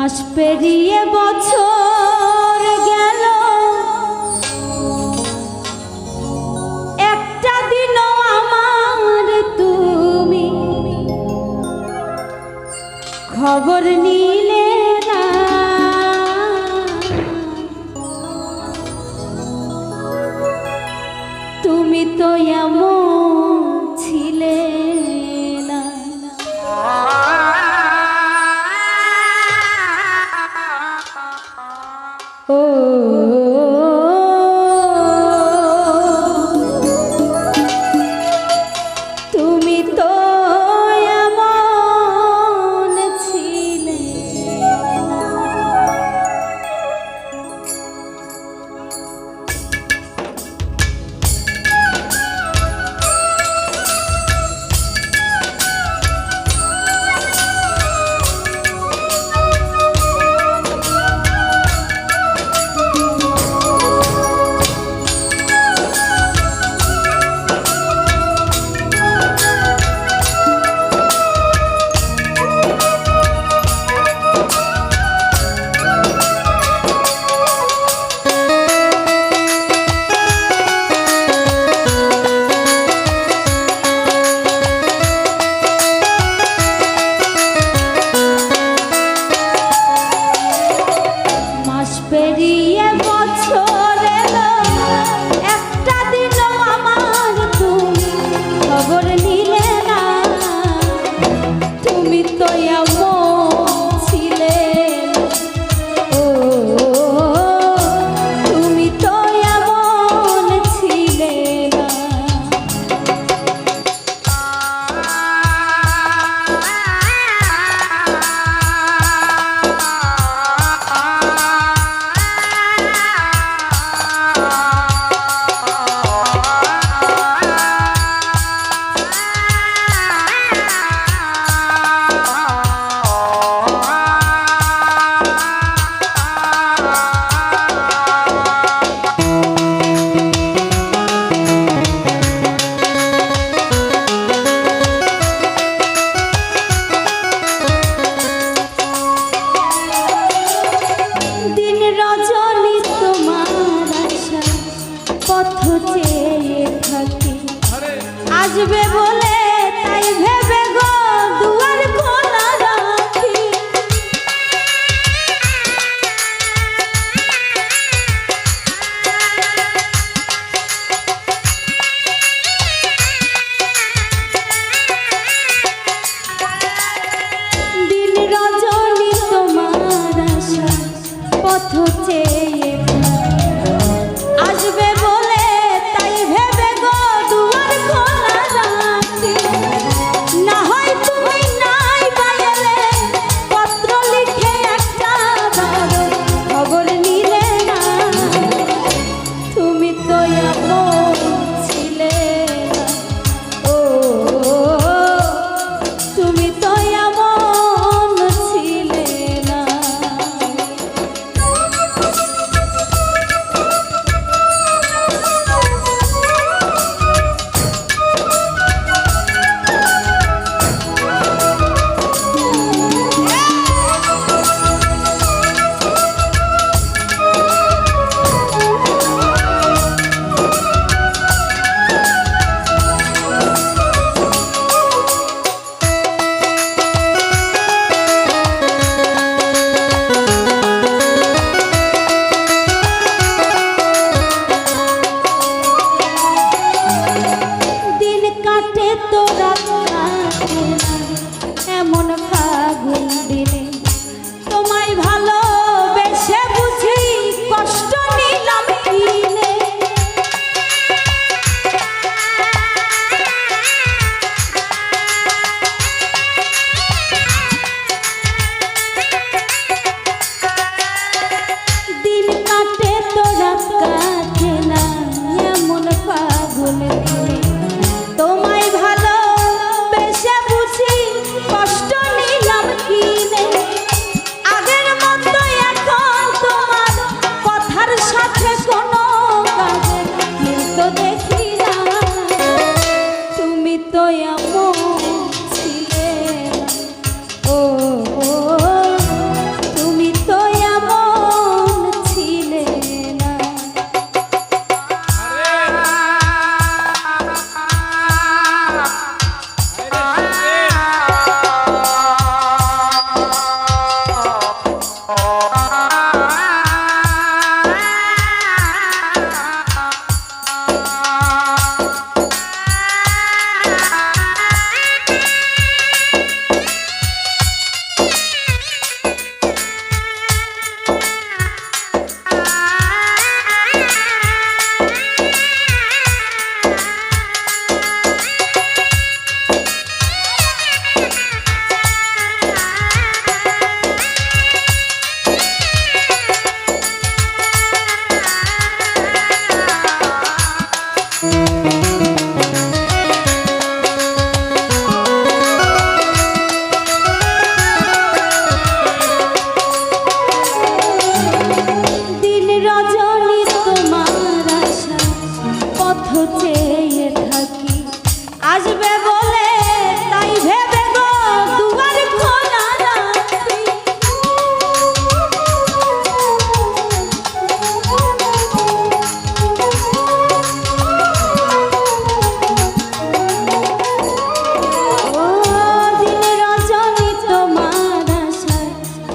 মাস পেরিয়ে বছর গেল, একটা দিনও আমার তুমি খবর নিলে না। তুমি তো এমন ছিলে না। ও তুমি তো এমন ছিলে না।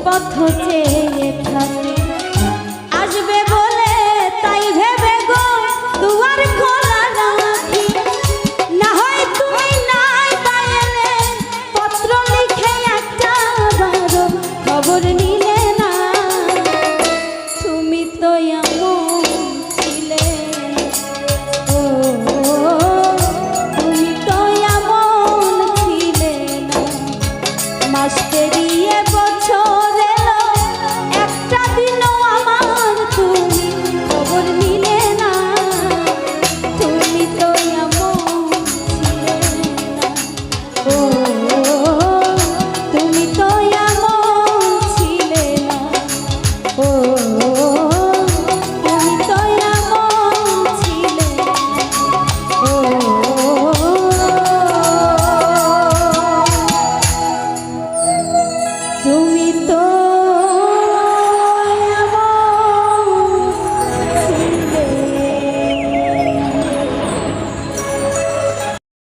পথ চেয়ে থাকি আসবে বলে তাই ভেবে গো দুয়ার খোলা রাখি না হয় তুমি নাই পাইলে পত্র লিখে একটা বারো খবর নিলে না তুমি তো এমন ছিলে ও তুমি তো এমন ছিলে না মাস পেরিয়ে বছর এলো একটা দিনও আমার তুমি খবর নিলে না তুমি তো এমন ছিলে না ও তুমি তো এমন ছিলে না ও তুমি তো এমন ছিলে ও তুমি তো